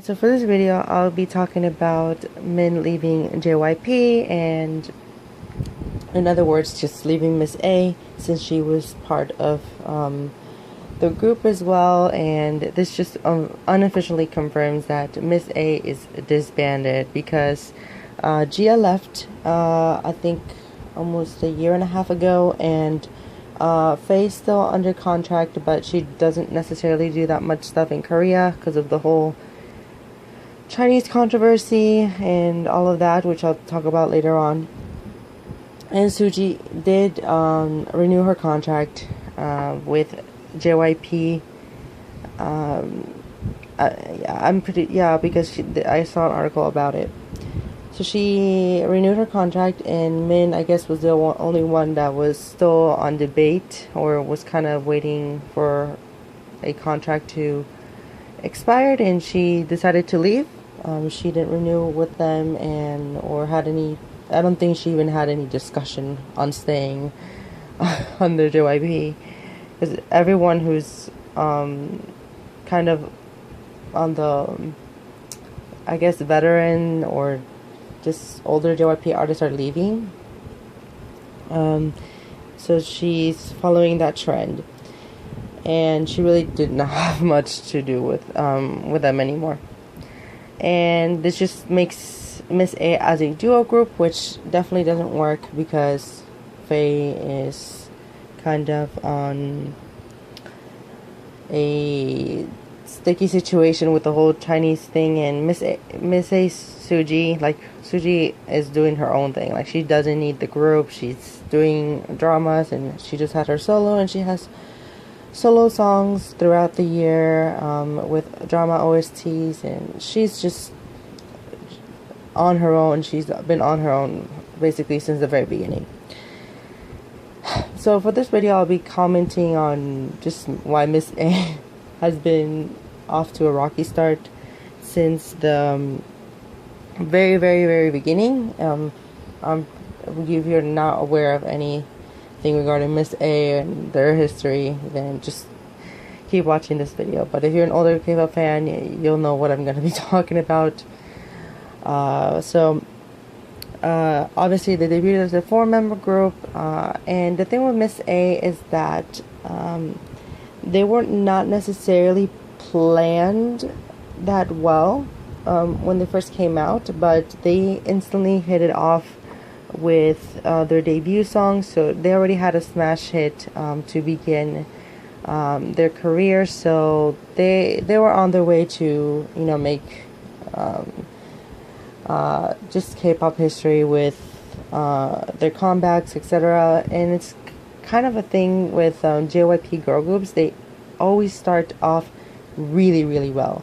So for this video, I'll be talking about Min leaving JYP and, in other words, just leaving Miss A, since she was part of the group as well. And this just unofficially confirms that Miss A is disbanded because Gia left, I think, almost a year and a half ago, and Faye's still under contract, but she doesn't necessarily do that much stuff in Korea because of the whole Chinese controversy and all of that, which I'll talk about later on. And Suji did renew her contract with JYP. Because I saw an article about it. So she renewed her contract, and Min, I guess, was the only one that was still on debate or was kind of waiting for a contract to expired, and she decided to leave. She didn't renew with them or had any. I don't think she even had any discussion on staying under JYP, because everyone who's kind of on the, I guess, veteran or just older JYP artists are leaving. So she's following that trend, and she really did not have much to do with them anymore. And this just makes Miss A as a duo group, which definitely doesn't work because Faye is kind of on a sticky situation with the whole Chinese thing, and Miss A Suji is doing her own thing. Like, she doesn't need the group. She's doing dramas, and she just had her solo, and she has solo songs throughout the year with drama OSTs, and she's just on her own. She's been on her own basically since the very beginning. So for this video, I'll be commenting on just why Miss A has been off to a rocky start since the very, very, very beginning. If you're not aware of anything regarding Miss A and their history, then just keep watching this video. But if you're an older K-pop fan, you'll know what I'm going to be talking about. Obviously they debuted as a 4-member group, and the thing with Miss A is that they were not necessarily planned that well when they first came out, but they instantly hit it off with their debut song. So they already had a smash hit to begin their career, so they were on their way to make just K-pop history with their comebacks, etc. And it's kind of a thing with JYP girl groups. They always start off really, really well.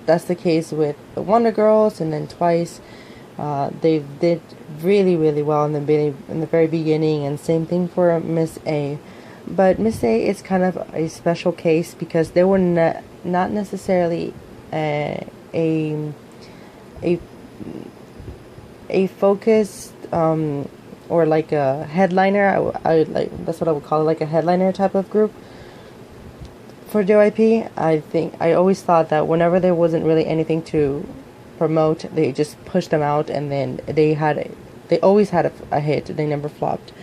That's the case with the Wonder Girls, and then Twice. They did really, really well in the very beginning, and same thing for Miss A. But Miss A is kind of a special case because they were not necessarily a focused or like a headliner. That's what I would call it, like a headliner type of group for JYP. I always thought that whenever there wasn't really anything to promote, they just pushed them out, and then they always had a hit. They never flopped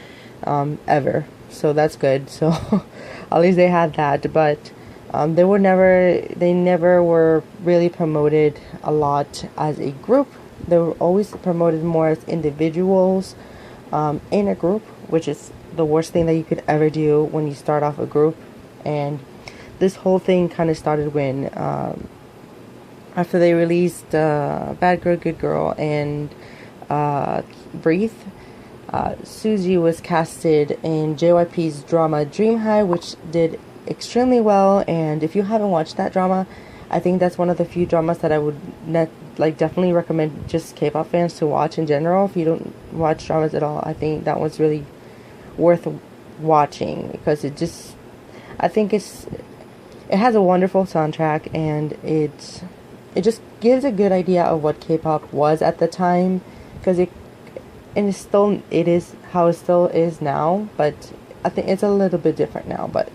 ever, so that's good. So at least they had that, but they never were really promoted a lot as a group. They were always promoted more as individuals in a group, which is the worst thing that you could ever do when you start off a group. And this whole thing kind of started when after they released Bad Girl, Good Girl and Breathe, Suji was casted in JYP's drama Dream High, which did extremely well. And if you haven't watched that drama, I think that's one of the few dramas that I would definitely recommend just K-pop fans to watch in general. If you don't watch dramas at all, I think that one's really worth watching, because it just has a wonderful soundtrack, and it just gives a good idea of what K-pop was at the time, because it is how it still is now, but I think it's a little bit different now, but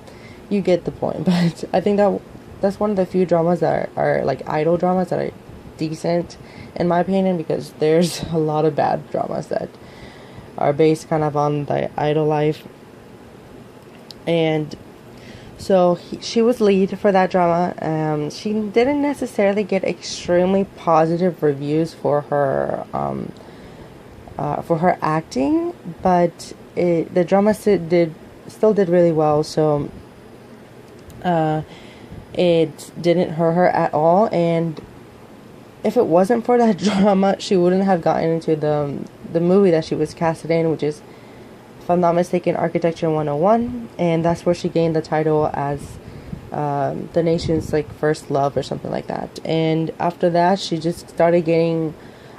you get the point. But I think that that's one of the few dramas that are like idol dramas that are decent in my opinion, because there's a lot of bad dramas that are based kind of on the idol life. And so she was lead for that drama. She didn't necessarily get extremely positive reviews for her acting, but the drama still did really well. So it didn't hurt her at all. And if it wasn't for that drama, she wouldn't have gotten into the movie that she was casted in, which is, if I'm not mistaken, Architecture 101, and that's where she gained the title as the nation's like first love or something like that. And after that, she just started getting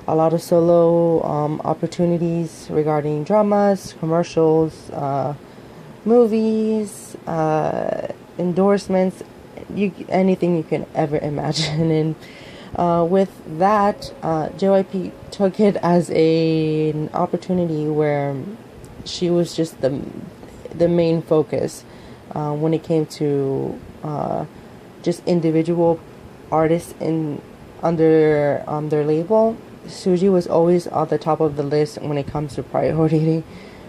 a lot of solo opportunities regarding dramas, commercials, movies, endorsements, anything you can ever imagine. And with that, JYP took it as an opportunity where she was just the main focus when it came to just individual artists under their label. Suji was always at the top of the list when it comes to priority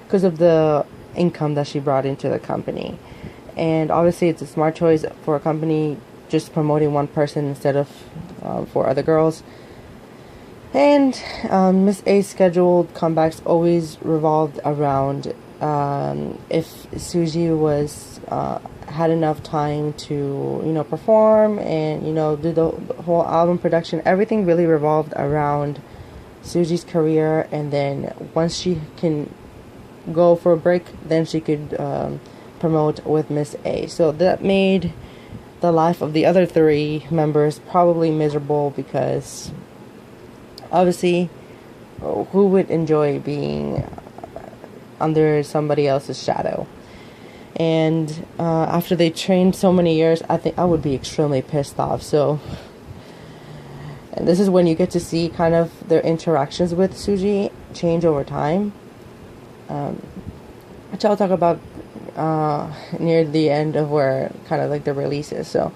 because of the income that she brought into the company. And obviously it's a smart choice for a company just promoting one person instead of 4 other girls. And Miss A's scheduled comebacks always revolved around if Suji was had enough time to perform and do the whole album production. Everything really revolved around Suji's career, and then once she can go for a break, then she could promote with Miss A. So that made the life of the other 3 members probably miserable, because obviously who would enjoy being under somebody else's shadow? And after they trained so many years, I think I would be extremely pissed off. So, and this is when you get to see kind of their interactions with Suji change over time, which I'll talk about near the end of where kind of like the releases. So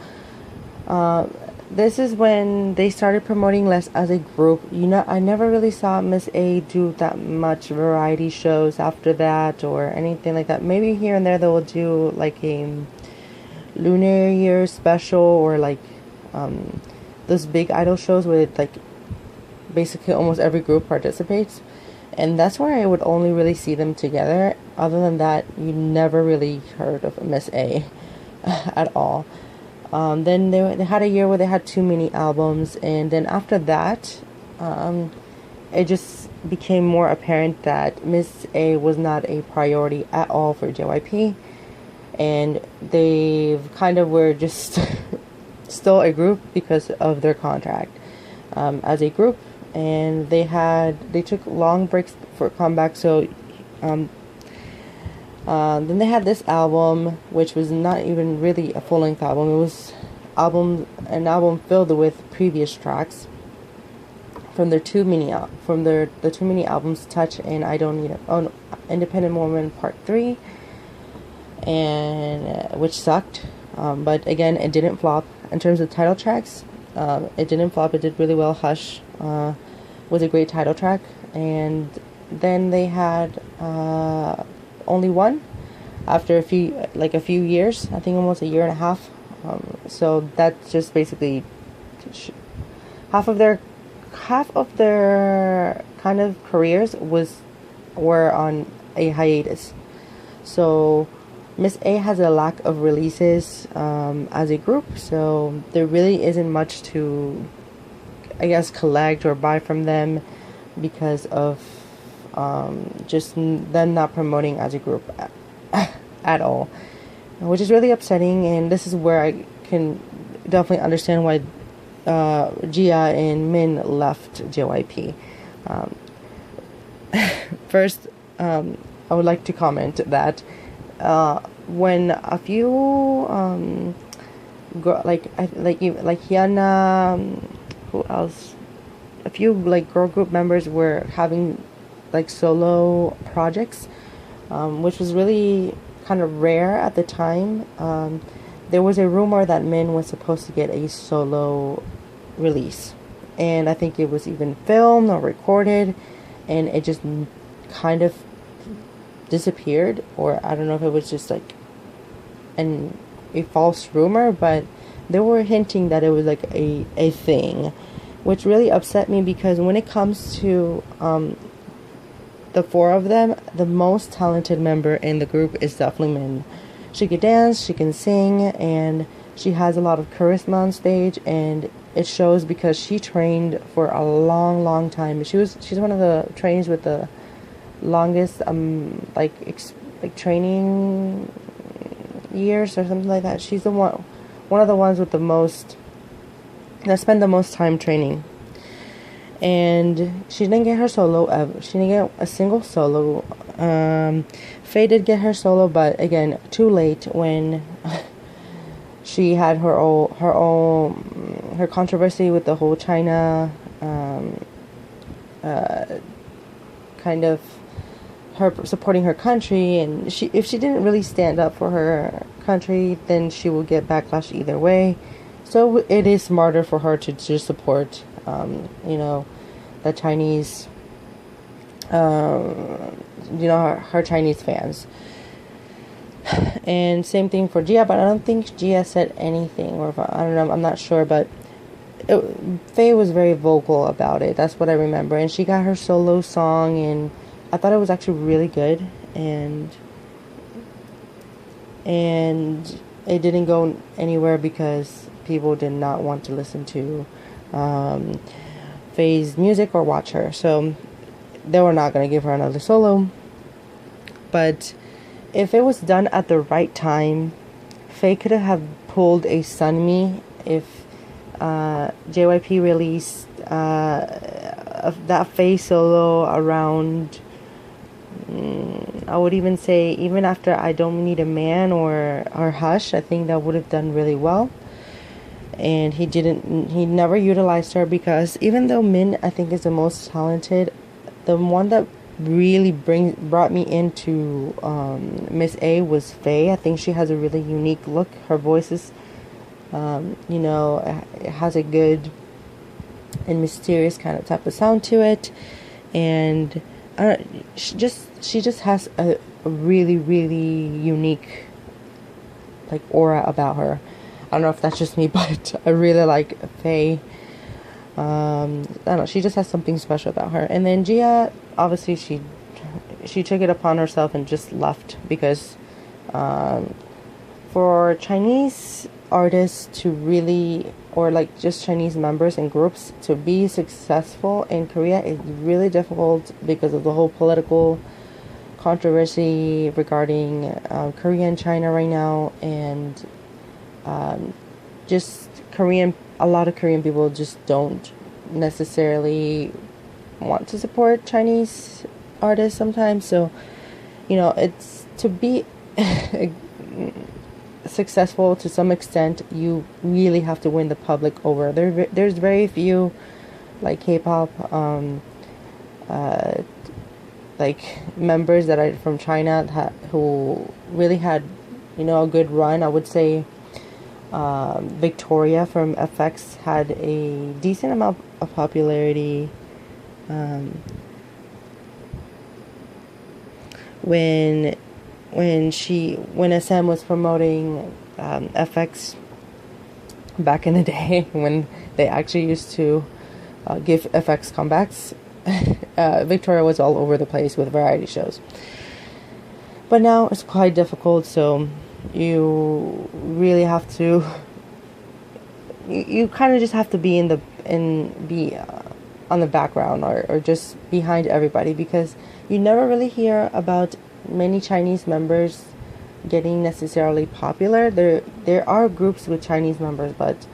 this is when they started promoting less as a group. I never really saw Miss A do that much variety shows after that or anything like that. Maybe here and there they will do like a Lunar Year special, or like those big idol shows where like basically almost every group participates. And that's where I would only really see them together. Other than that, you never really heard of Miss A at all. Then they had a year where they had 2 mini albums, and then after that, it just became more apparent that Miss A was not a priority at all for JYP, and they kind of were just still a group because of their contract as a group. And they took long breaks for comeback. So then they had this album, which was not even really a full-length album. It was an album filled with previous tracks from their two mini albums, Touch and I Don't Need a Independent Woman Part 3, and which sucked. But again, it didn't flop in terms of title tracks. It didn't flop. It did really well. Hush was a great title track. And then they had only one after a few years. I think almost a year and a half. So that's just basically half of their kind of careers were on a hiatus. So Miss A has a lack of releases as a group, so there really isn't much to, I guess, collect or buy from them because of just them not promoting as a group at all, which is really upsetting. And this is where I can definitely understand why Gia and Min left JYP. First, I would like to comment that when a few like Hyuna, who else? A few like girl group members were having like solo projects, which was really kind of rare at the time. there was a rumor that Min was supposed to get a solo release, and I think it was even filmed or recorded, and it just kind of disappeared, or I don't know if it was just like a false rumor, but they were hinting that it was like a thing, which really upset me, because when it comes to the four of them, the most talented member in the group is definitely Min. She can dance, she can sing, and she has a lot of charisma on stage, and it shows because she trained for a long time. She's one of the trainees with the longest like training years or something like that. She's the one of the ones with the most, that spend the most time training. And she didn't get her solo ever. She didn't get a single solo. Faye did get her solo, but again, too late, when she had her controversy with the whole China kind of her supporting her country, and if she didn't really stand up for her country, then she will get backlash either way. So it is smarter for her to just support the Chinese, her Chinese fans. And same thing for Gia, but I don't think Gia said anything, or I don't know, I'm not sure, but Faye was very vocal about it. That's what I remember. And she got her solo song, and I thought it was actually really good, and it didn't go anywhere because people did not want to listen to Faye's music or watch her, so they were not going to give her another solo. But if it was done at the right time, Faye could have pulled a Sunmi if JYP released that Faye solo around, I would even say, even after I Don't Need a Man or Hush. I think that would have done really well. And he never utilized her, because even though Min, I think, is the most talented, the one that really brought me into Miss A was Faye. I think she has a really unique look. Her voice is, it has a good and mysterious kind of type of sound to it, and she just has a really, really unique like aura about her. I don't know if that's just me, but I really like Faye. I don't know, she just has something special about her. And then Gia, obviously she took it upon herself and just left, because for Chinese artists to really, or like just Chinese members and groups to be successful in Korea is really difficult, because of the whole political controversy regarding Korea and China right now, and just a lot of Korean people just don't necessarily want to support Chinese artists sometimes. So, it's to be successful to some extent, you really have to win the public over. There's very few like K-pop like members that are from China who really had a good run. I would say Victoria from FX had a decent amount of popularity when SM was promoting FX back in the day, when they actually used to give FX comebacks. Victoria was all over the place with variety shows, but now it's quite difficult, so you really have to, you kind of just have to be be on the background, or just behind everybody, because you never really hear about many Chinese members getting necessarily popular. There are groups with Chinese members, but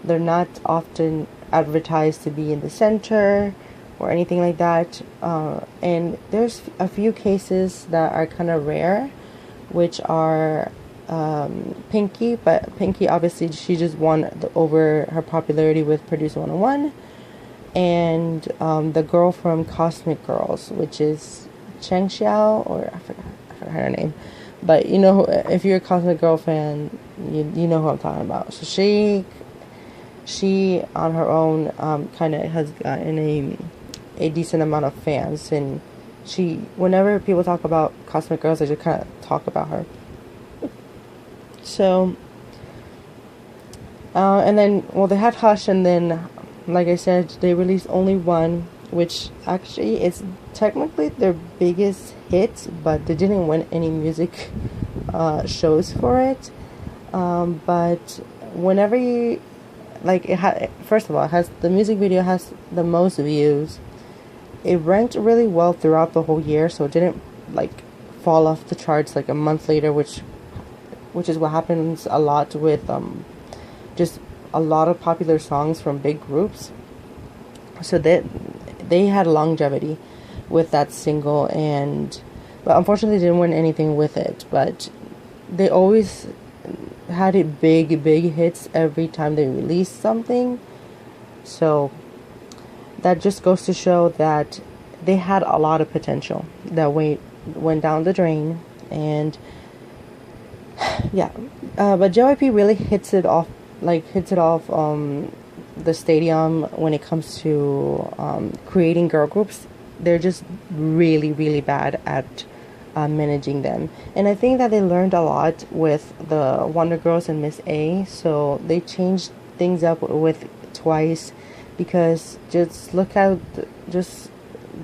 they're not often advertised to be in the center or anything like that. And there's a few cases that are kind of rare, which are Pinky, but Pinky, obviously she just won over her popularity with Producer 101, and the girl from Cosmic Girls, which is Cheng Xiao, or I forgot her name, But you know, if you're a Cosmic Girl fan, you know who I'm talking about. So she on her own kind of has gotten a decent amount of fans, and she, whenever people talk about Cosmic Girls, they just kind of talk about her. So and then, well, they had Hush, and then, like I said, they released only one, which actually is technically their biggest hit, but they didn't win any music shows for it. But whenever you, like, first of all, it has, the music video has the most views. It ranked really well throughout the whole year, so it didn't, like, fall off the charts like a month later, which is what happens a lot with just a lot of popular songs from big groups. So they had longevity with that single, but unfortunately they didn't win anything with it. But they always had it big hits every time they released something. So that just goes to show that they had a lot of potential that went down the drain. And yeah, but JYP really hits it off the stadium when it comes to creating girl groups. They're just really bad at managing them, and I think that they learned a lot with the Wonder Girls and Miss A, so they changed things up with Twice. Because just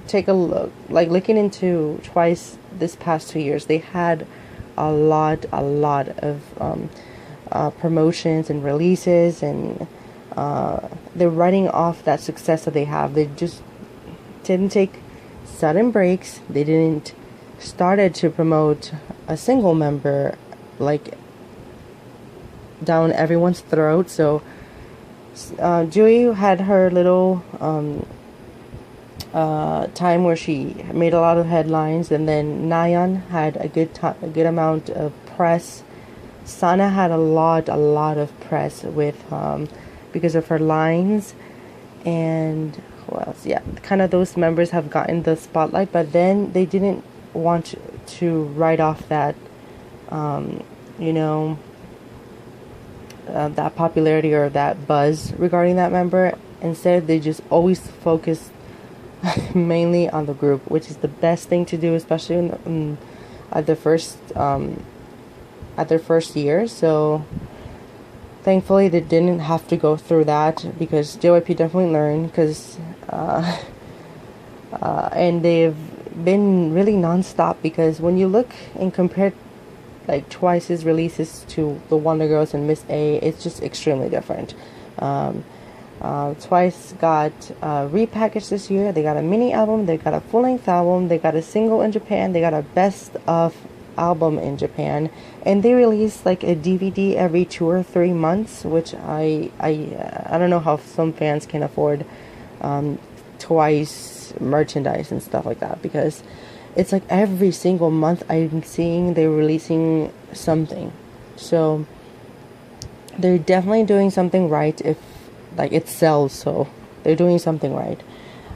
take a look, like, looking into Twice this past 2 years, they had a lot of promotions and releases, and they're running off that success that they have. They just didn't take sudden breaks. They didn't started to promote a single member, like, down everyone's throat. So Jui had her little time where she made a lot of headlines, and then Nayeon had a good amount of press. Sana had a lot of press with because of her lines, and who else? Yeah, kind of those members have gotten the spotlight, but then they didn't want to write off that that popularity or that buzz regarding that member. Instead, they just always focus mainly on the group, which is the best thing to do, especially at their first year. So thankfully they didn't have to go through that, because JYP definitely learned, because and they've been really non-stop, because when you look and compare, like, Twice's releases to the Wonder Girls and Miss A, it's just extremely different. Twice got repackaged this year. They got a mini album, they got a full-length album, they got a single in Japan, they got a best of album in Japan, and they release like a DVD every 2 or 3 months, which I don't know how some fans can afford Twice merchandise and stuff like that, because it's like every single month I'm seeing they're releasing something. So they're definitely doing something right, if, like, it sells, so they're doing something right.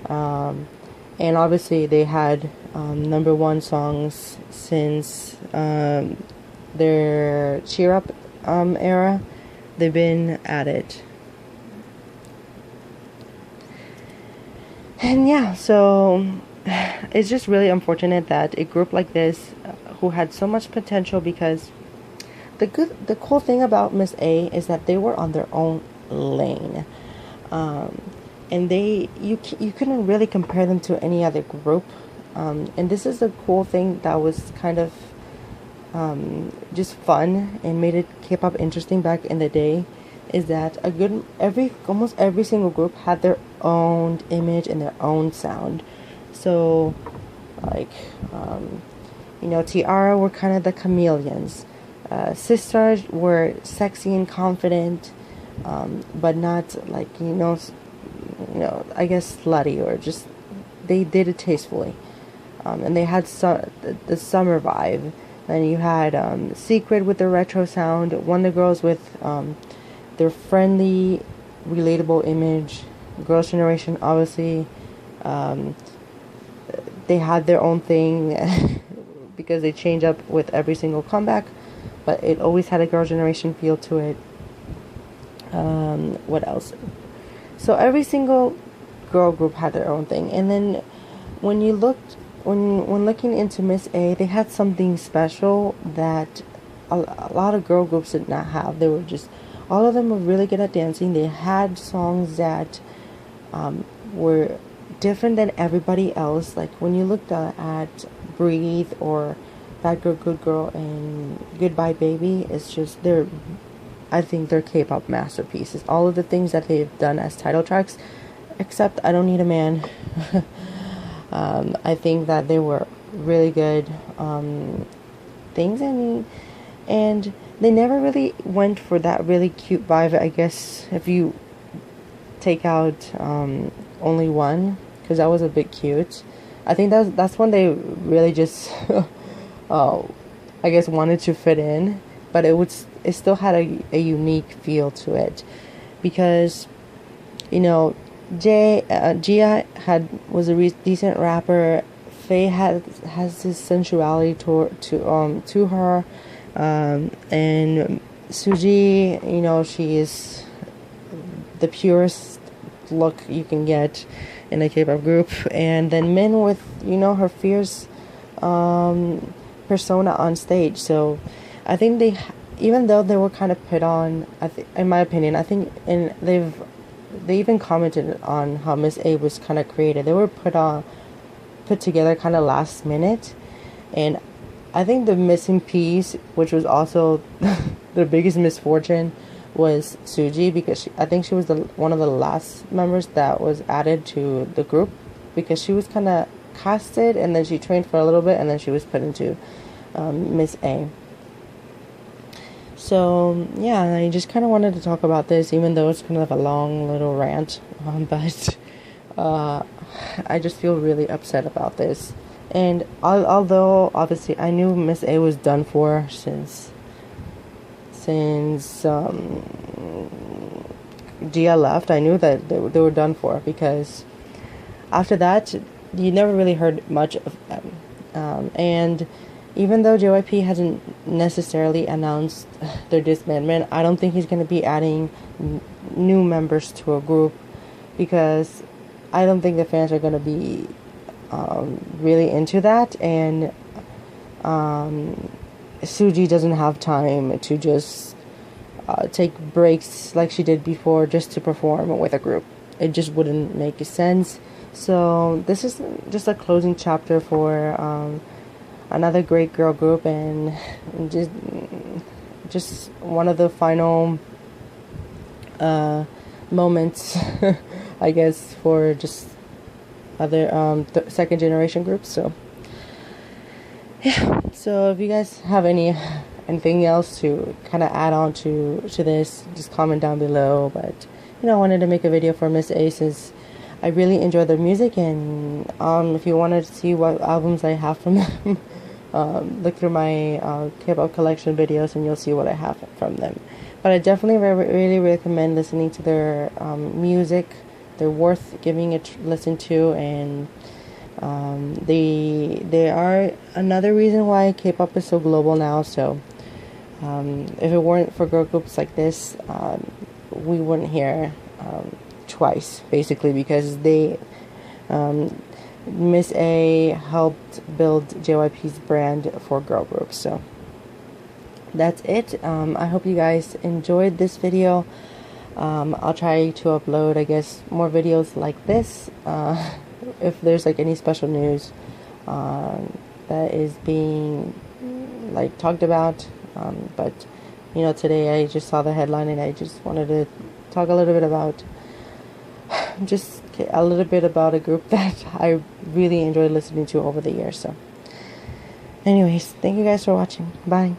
And obviously they had #1 songs since their Cheer Up era. They've been at it. And yeah, so it's just really unfortunate that a group like this, who had so much potential, because the cool thing about Miss A is that they were on their own lane, and you couldn't really compare them to any other group, and this is a cool thing that was kind of just fun and made it K-pop interesting back in the day, is that almost every single group had their own image and their own sound. So, like, Tiara were kind of the chameleons. Sisters were sexy and confident, but not like, I guess slutty, or just, they did it tastefully. And they had the summer vibe. Then you had Secret with the retro sound, Wonder Girls with their friendly, relatable image, Girls' Generation, obviously, they had their own thing, because they change up with every single comeback, but it always had a Girl Generation feel to it. What else? So every single girl group had their own thing, and then when looking into Miss A, they had something special that a lot of girl groups did not have. They were just, all of them were really good at dancing. They had songs that were different than everybody else. Like when you looked at Breathe or Bad Girl, Good Girl, and Goodbye Baby, it's just, I think they're K-pop masterpieces. All of the things that they've done as title tracks, except I Don't Need a Man. I think that they were really good things, and they never really went for that really cute vibe. I guess if you take out Only One, because that was a bit cute. I think that's when they really just I guess wanted to fit in, but it still had a unique feel to it, because Gia was a decent rapper. Faye has this sensuality to her, and Suji, she is the purest look you can get in a K-pop group. And then Min with her fierce persona on stage. So I think even though they were kind of put on, in my opinion, I think, and they even commented on how Miss A was kind of created. They were put together kind of last minute, and I think the missing piece, which was also the biggest misfortune, was Suji, because I think she was one of the last members that was added to the group, because she was kind of casted and then she trained for a little bit and then she was put into Miss A. So yeah, I just kind of wanted to talk about this, even though it's kind of a long little rant, but I just feel really upset about this. And although obviously I knew Miss A was done for since Gia left, I knew that they were done for, because after that you never really heard much of them. And even though JYP hasn't necessarily announced their disbandment, I don't think he's going to be adding new members to a group, because I don't think the fans are going to be really into that. And Suji doesn't have time to just take breaks like she did before just to perform with a group. It just wouldn't make sense. So this is just a closing chapter for another great girl group, and just one of the final moments I guess for just other second generation groups. So yeah, so if you guys have anything else to kind of add on to this, just comment down below. But I wanted to make a video for Miss A since I really enjoy their music, and if you wanted to see what albums I have from them, look through my K-pop collection videos and you'll see what I have from them. But I definitely really recommend listening to their music. They're worth giving a listen to, and they are another reason why K-pop is so global now. So if it weren't for girl groups like this, we wouldn't hear twice, basically, because Miss A helped build JYP's brand for girl groups. So that's it. I hope you guys enjoyed this video. I'll try to upload, I guess, more videos like this if there's like any special news that is being talked about. But today I just saw the headline and I just wanted to talk a little bit about a group that I really enjoyed listening to over the years. So anyways, thank you guys for watching. Bye.